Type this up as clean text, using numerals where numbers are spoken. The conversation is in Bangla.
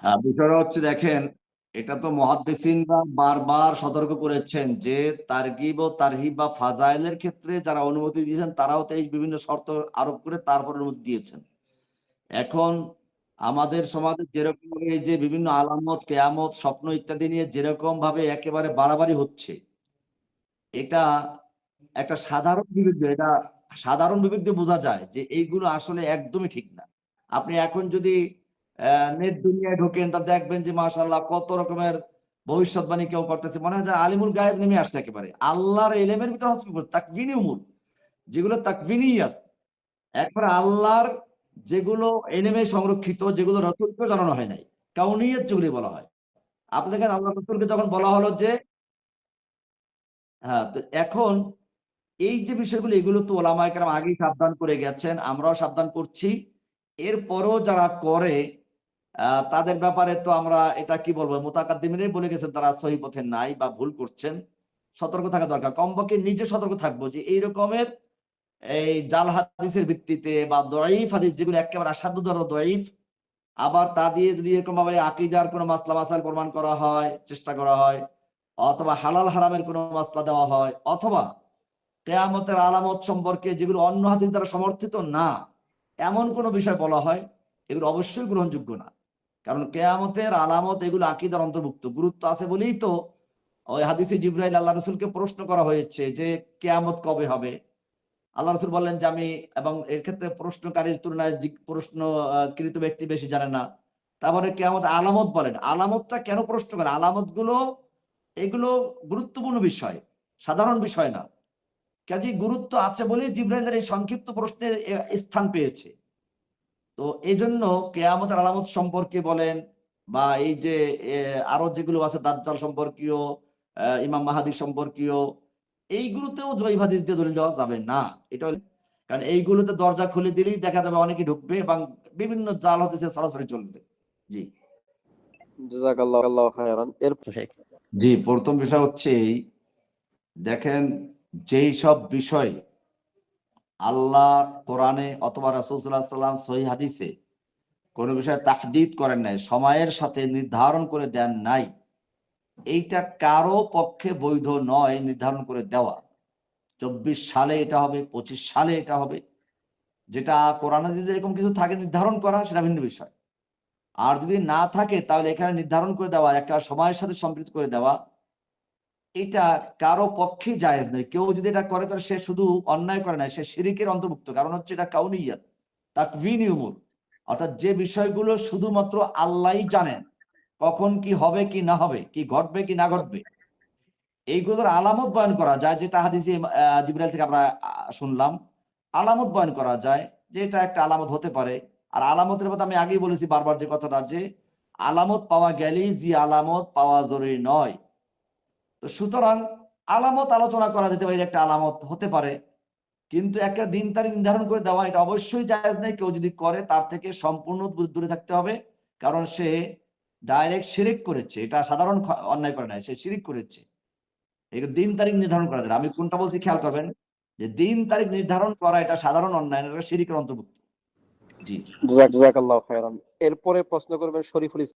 হ্যাঁ, বিষয়টা হচ্ছে দেখেন, এটা তো মুহাদ্দিসিনরা বারবার সতর্ক করেছেন যে তারগিব ও তারহিব বা ফাজাইলের ক্ষেত্রে যারা অনুমতি দিয়েছেন তারাও তো এই বিভিন্ন শর্ত আরোপ করে তারপর অনুমতি দিয়েছেন। এখন আমাদের সমাজে যেরকম এই যে বিভিন্ন আলামত, কেয়ামত, স্বপ্ন ইত্যাদি নিয়ে যেরকম ভাবে একেবারে বাড়াবাড়ি হচ্ছে, এটা একটা সাধারণ বিবেক দিয়ে বোঝা যায় যে এইগুলো আসলে একদমই ঠিক না। আপনি এখন যদি নেট দুনিয়ায় ঢোকেন তা দেখবেন যে মাশাআল্লাহ কত রকমের ভবিষ্যৎবাণী কেউ করতেছে। মনে হয় যে আলিমুল গায়েব নেমে আসছে একেবারে। আল্লাহর ইলমের ভিতরে হস্তক্ষেপ তাকভিনী উমুর, যেগুলো তাকভিনিয়াত, একবারে আল্লাহর যেগুলো ইলমে সংরক্ষিত, যেগুলো রাসূলকে জানানো হয় নাই। কাউনিয়াত যেগুলি বলা হয়। আপনি দেখেন আল্লাহ রাসূলকে যখন বলা হলো যে হ্যাঁ, তো এখন এই যে বিষয়গুলো এগুলো তো ওলামায়ে কেরাম আগেই সাবধান করে গেছেন। আমরাও সাবধান করছি। এরপরও যারা করে তাদের ব্যাপারে তো আমরা এটা কি বলবো? মুতাকাদ্দিমিনই বলে গেছেন তারা সহি পথে নাই বা ভুল করছেন। সতর্ক থাকা দরকার। কমপক্ষে নিজে সতর্ক থাকবো যে এই রকমের এই জাল হাদিসের ভিত্তিতে বা দঈফ হাদিস যেগুলো একেবারে আসাদ্দুদার দঈফ, আবার তা দিয়ে যদি এরকমভাবে আকীদার কোন মাসলা মাসাইল প্রমাণ করা হয়, চেষ্টা করা হয়, অথবা হালাল হারামের কোন মাসলা দেওয়া হয়, অথবা কেয়ামতের আলামত সম্পর্কে যেগুলো অন্য হাদিস দ্বারা সমর্থিত না, এমন কোন বিষয় বলা হয়, এগুলো অবশ্যই গ্রহণযোগ্য না। কারণ কেয়ামতের আলামত এগুলো আকীদার অন্তর্ভুক্ত। গুরুত্ব আছে বলেই তো ওই হাদিসে জিবরাইল আল্লাহ রাসূলকে প্রশ্ন করা হয়েছে যে কেয়ামত কবে হবে? আল্লাহ রাসূল বললেন যে আমি, এবং এর ক্ষেত্রে প্রশ্নকারীর তুলনায় প্রশ্ন কৃত ব্যক্তি বেশি জানে না। তারপরে কেয়ামত আলামত বলেন। আলামতটা কেন প্রশ্ন করে? আলামতগুলো এগুলো গুরুত্বপূর্ণ বিষয়, সাধারণ বিষয় না। কাজেই গুরুত্ব আছে বলেই জিবরাইলের এই সংক্ষিপ্ত প্রশ্নের স্থান পেয়েছে। তো এজন্য কেয়ামতের আলামত সম্পর্কে বলেন বা এই যে আরো যেগুলো আছে দাজ্জাল সম্পর্কীয়, ইমাম মাহাদী সম্পর্কীয়, এইগুলোতেও জয়ী হাদিস দিয়ে দলিল দেওয়া যাবে না। এটা কারণ এইগুলোতে দরজা খুলে দিলেই দেখা যাবে অনেকে ঢুকবে এবং বিভিন্ন জাল হাদিসে সরাসরি চলবে। জি। জাযাকাল্লাহু খায়রান। জি, প্রথম বিষয় হচ্ছে এই, দেখেন যেই সব বিষয় আল্লাহ কোরআনে অথবা রাসূল সাল্লাল্লাহু আলাইহি ওয়াসাল্লাম সহিহ হাদিসে কোন বিষয়ে তাহদিদ করেন নাই, সময়ের সাথে নির্ধারণ করে দেন নাই, এইটা কারো পক্ষে বৈধ নয় নির্ধারণ করে দেওয়া। ২৪ সালে এটা হবে, ২৫ সালে এটা হবে। যেটা কোরআনে যদি এরকম কিছু থাকে নির্ধারণ করা, সেটা ভিন্ন বিষয়। আর যদি না থাকে তাহলে এখানে নির্ধারণ করে দেওয়া, একটা সময়ের সাথে সম্পৃক্ত করে দেওয়া, এটা কারো পক্ষেই জায়েজ নয়। কেউ যদি এটা করে তাহলে সে শুধু অন্যায় করে না, সে শিরিকের অন্তর্ভুক্ত। কারণ হচ্ছে এটা কাউনিয়াত, তাকভিনী উমুর। অর্থাৎ যে বিষয়গুলো শুধুমাত্র আল্লাহই জানেন, কখন কি হবে কি না হবে, কি ঘটবে কি না ঘটবে, এইগুলোর আলামত বয়ান করা যায়, যেটা হাদিসে জিবরাইল থেকে আমরা শুনলাম। আলামত বয়ান করা যায় যে এটা একটা আলামত হতে পারে। আর আলামতের মধ্যে আমি আগেই বলেছি বারবার যে কথাটা, যে আলামত পাওয়া গেলেই যে আলামত পাওয়া জরুরি নয়। তো সুতরাং আলামত আলোচনা করা যেতে পারে, একটা আলামত হতে পারে, কিন্তু একটা দিন তারিখ নির্ধারণ করে দেওয়া এটা অবশ্যই জায়েজ নেই। কেউ যদি করে তার থেকে সম্পূর্ণ দূরে থাকতে হবে। কারণ সে ডাইরেক্ট শিরিক করেছে, এটা সাধারণ অন্যায় করে নাই, সে শিরিক করেছে। এটা দিন তারিখ নির্ধারণ করা যায়। আমি কোনটা বলছি খেয়াল করবেন, যে দিন তারিখ নির্ধারণ করা এটা সাধারণ অন্যায়, এটা শিরিকের অন্তর্ভুক্ত। জি। জাযাকাল্লাহু খায়রান। এরপরে প্রশ্ন করবেন শরীফুল